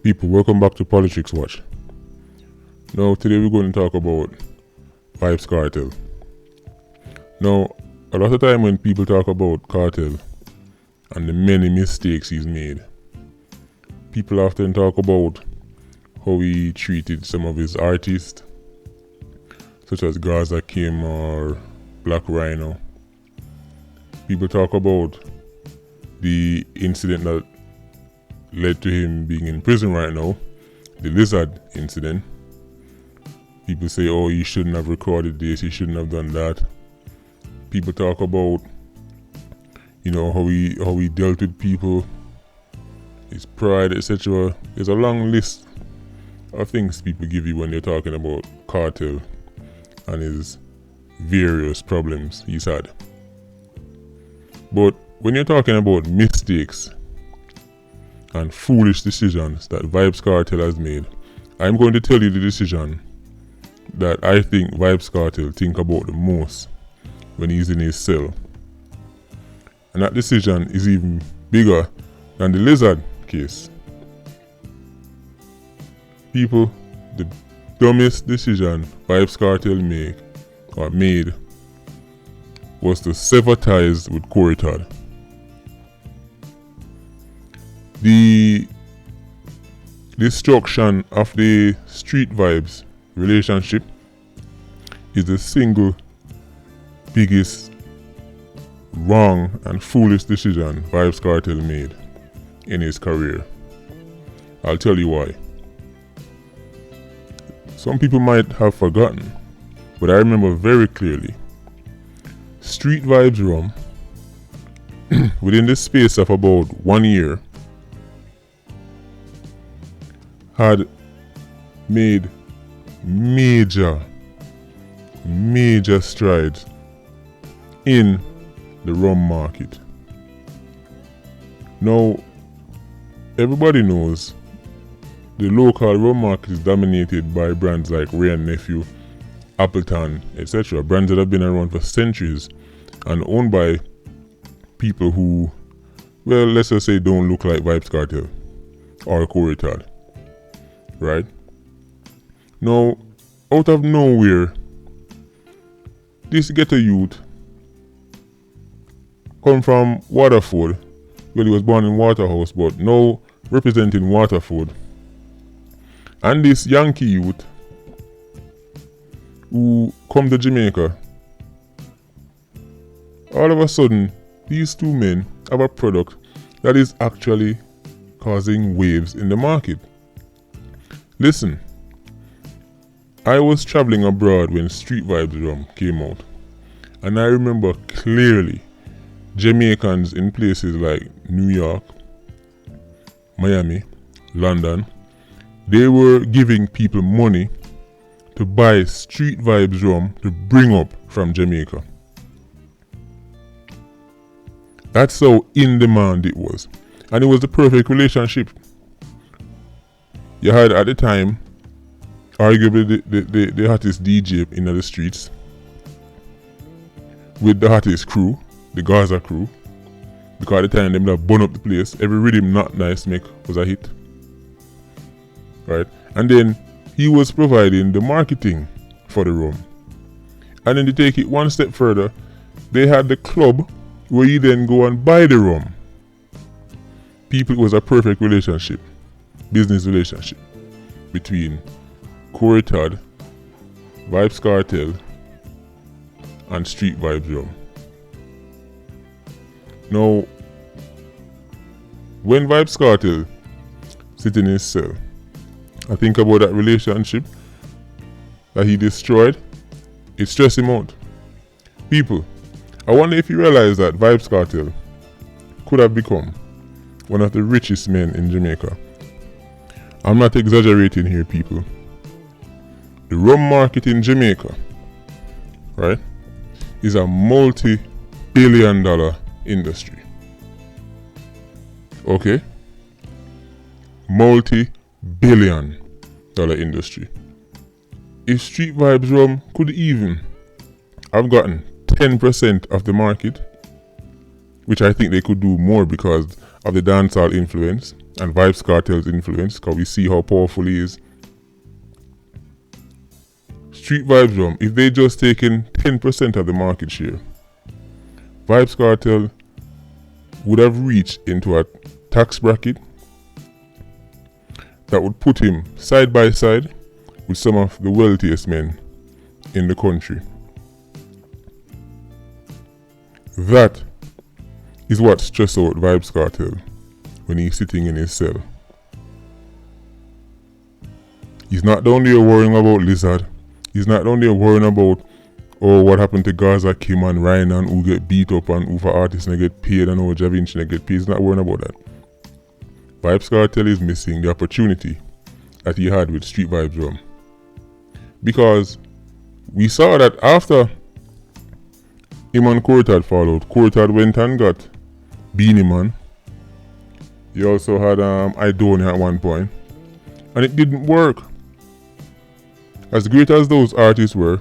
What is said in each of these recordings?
People, welcome back to Politics Watch. Now, today we're going to talk about Vybz Kartel. Now, a lot of time when people talk about Kartel and the many mistakes he's made, people often talk about how he treated some of his artists, such as Gaza Kim or Black Rhino. People talk about the incident that led to him being in prison right now, the Lizard incident. People say, oh, he shouldn't have recorded this, he shouldn't have done that. People talk about, how he dealt with people, his pride, etc. There's a long list of things people give you when they're talking about Kartel and his various problems he's had. But when you're talking about mistakes and foolish decisions that Vybz Kartel has made, I'm going to tell you the decision that I think Vybz Kartel think about the most when he's in his cell. And that decision is even bigger than the Lizard case. People, the dumbest decision Vybz Kartel made was to sever ties with Corey Todd. The destruction of the Street Vybz relationship is the single biggest wrong and foolish decision Vybz Kartel made in his career. I'll tell you why. Some people might have forgotten, but I remember very clearly. Street Vybz Rum, within the space of about 1 year, had made major strides in the rum market. Now, everybody knows the local rum market is dominated by brands like Wray & Nephew, Appleton, etc. Brands that have been around for centuries and owned by people who, well, let's just say don't look like Vybz Kartel or Corey Todd. Right? Now, out of nowhere, this ghetto youth come from Waterford. Well, he was born in Waterhouse, but now representing Waterford. And this Yankee youth who come to Jamaica, all of a sudden, these two men have a product that is actually causing waves in the market. Listen, I was traveling abroad when Street Vybz Rum came out, and I remember clearly Jamaicans in places like New York, Miami, London, they were giving people money to buy Street Vybz Rum to bring up from Jamaica. That's how in demand it was, and it was the perfect relationship. You had at the time, arguably the hottest DJ in the streets with the hottest crew, the Gaza crew, because at the time them that burn up the place. Every rhythm not nice make was a hit, right? And then he was providing the marketing for the rum, and then to take it one step further, they had the club where you then go and buy the rum. People, it was a perfect relationship. Business relationship between Corey Todd, Vybz Kartel, and Street Vybz Rum. Now, when Vybz Kartel sit in his cell, I think about that relationship that he destroyed. It stressed him out. People, I wonder if you realize that Vybz Kartel could have become one of the richest men in Jamaica. I'm not exaggerating here, people. The rum market in Jamaica, right, is a multi-billion-dollar industry. Okay? Multi-billion-dollar industry. If Street Vybz Rum could even have gotten 10% of the market, which I think they could do more because of the dancehall influence, and Vybz Kartel's influence, because we see how powerful he is. Street Vibes Drum, if they just taken 10% of the market share, Vybz Kartel would have reached into a tax bracket that would put him side by side with some of the wealthiest men in the country. That is what stresses out Vybz Kartel when he's sitting in his cell. He's not down there worrying about Lizard. He's not down there worrying about what happened to Gaza, Kim and Ryan and who get beat up and who for artists and get paid and who Javinci and get paid. He's not worrying about that. Vybz Kartel is missing the opportunity that he had with Street Vibes Drum. Because we saw that after him and Courtad fall out, Courtad went and got Beenie Man. He also had Idonia at one point. And it didn't work. As great as those artists were,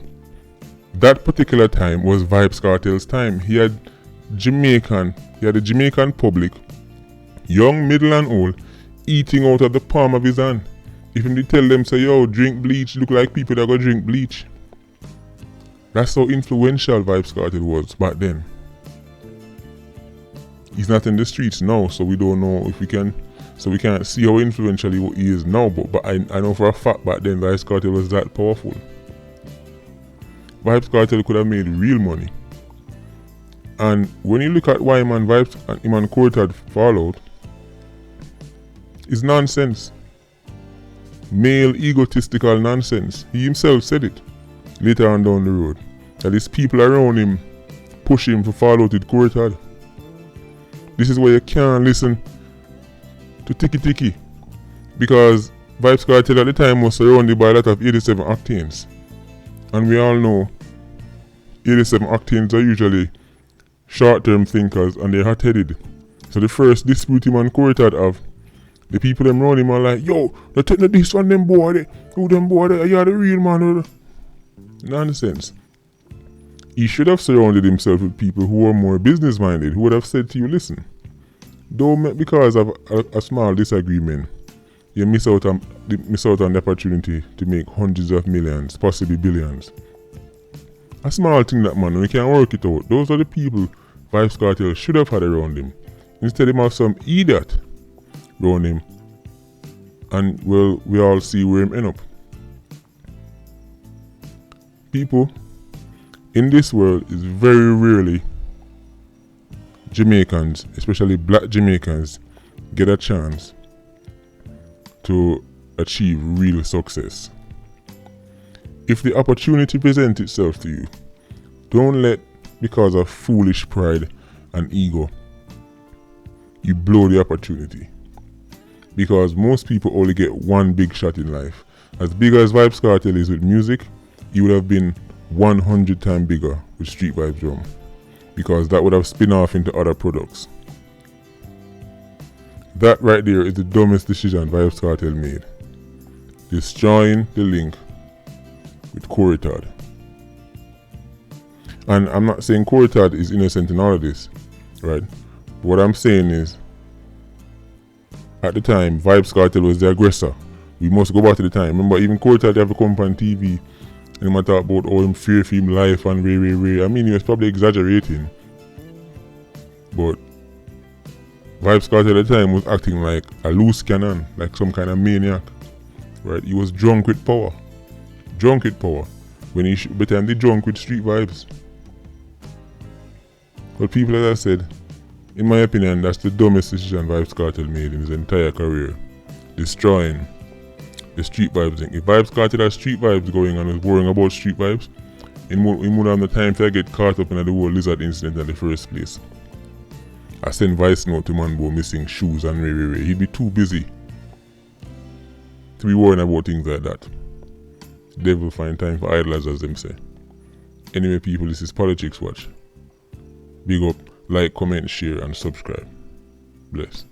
that particular time was Vybz Kartel's time. He had the Jamaican public, young, middle and old, eating out of the palm of his hand. If he tell them, say, yo, drink bleach, look like people that go drink bleach. That's how influential Vybz Kartel was back then. He's not in the streets now, so we don't know if we can, so we can't see how influential he is now, but I know for a fact back then Vybz Kartel was that powerful. Vybz Kartel could have made real money. And when you look at why him and Courtad fall out, it's nonsense. Male egotistical nonsense. He himself said it later on down the road. That his people around him push him to fall out with Courtad. This is why you can't listen to Tiki Tiki. Because Vybz Kartel at the time was surrounded by a lot of 87 Octanes. And we all know 87 Octanes are usually short-term thinkers and they're hot-headed. So the first dispute him and Courtad have, the people them around him are like, yo, they take this from them boy, who them boy, you're the real man. Nonsense. He should have surrounded himself with people who are more business-minded, who would have said to you, listen, don't because of a small disagreement, you miss out on the opportunity to make hundreds of millions, possibly billions. A small thing that man, we can work it out. Those are the people Vybz Kartel should have had around him. Instead of have some idiot around him. And well, we all see where him end up. People in this world is very rarely Jamaicans, especially black Jamaicans, get a chance to achieve real success. If the opportunity presents itself to you, don't let, because of foolish pride and ego, you blow the opportunity. Because most people only get one big shot in life. As big as Vybz Kartel is with music, he would have been 100 times bigger with Street Vibes Drum. Because that would have spin off into other products. That right there is the dumbest decision Vybz Kartel made. Destroying the link with Courtad. And I'm not saying Courtad is innocent in all of this, right? What I'm saying is, at the time, Vybz Kartel was the aggressor. We must go back to the time. Remember, even Courtad have to come on TV and he talk about how him fear for him life and I mean, he was probably exaggerating. But Vybz Kartel at the time was acting like a loose cannon, like some kind of maniac. Right? He was drunk with power. Drunk with power. When he should be drunk with street vibes. But people, as I said, in my opinion, that's the dumbest decision Vybz Kartel made in his entire career. Destroying the street vibes thing. If Vybz Kartel had street vibes going and was worrying about street vibes, he would have the time to get caught up in the whole Lizard incident in the first place. I sent voice note to Manbo missing shoes and Ray. He'd be too busy to be worrying about things like that. Devil find time for idlers, as them say. Anyway, people, this is Politics Watch. Big up, like, comment, share, and subscribe. Bless.